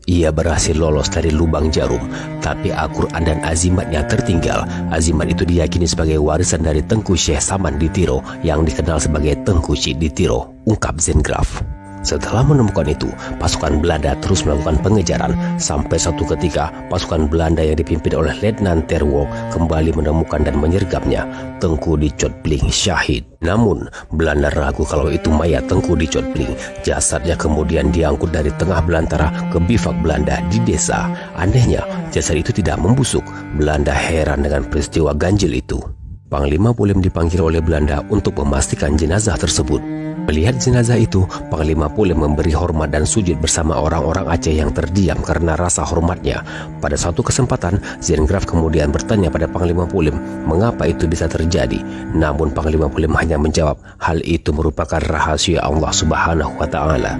Ia berhasil lolos dari lubang jarum, tapi Al-Quran dan azimatnya tertinggal. Azimat itu diyakini sebagai warisan dari Tengku Syekh Saman di Tiro yang dikenal sebagai Tengku Syekh di Tiro, ungkap Zengraf. Setelah menemukan itu, pasukan Belanda terus melakukan pengejaran sampai suatu ketika pasukan Belanda yang dipimpin oleh Letnan Terwolk kembali menemukan dan menyergapnya. Tengku di Coetbling syahid. Namun, Belanda ragu kalau itu mayat Tengku di Coetbling. Jasadnya kemudian diangkut dari tengah belantara ke bivak Belanda di desa. Anehnya, jasad itu tidak membusuk. Belanda heran dengan peristiwa ganjil itu. Panglima Polim dipanggil oleh Belanda untuk memastikan jenazah tersebut. Melihat jenazah itu, Panglima Polim memberi hormat dan sujud bersama orang-orang Aceh yang terdiam karena rasa hormatnya. Pada suatu kesempatan, Zengraf kemudian bertanya pada Panglima Polim mengapa itu bisa terjadi. Namun Panglima Polim hanya menjawab, hal itu merupakan rahasia Allah Subhanahu wa Ta'ala.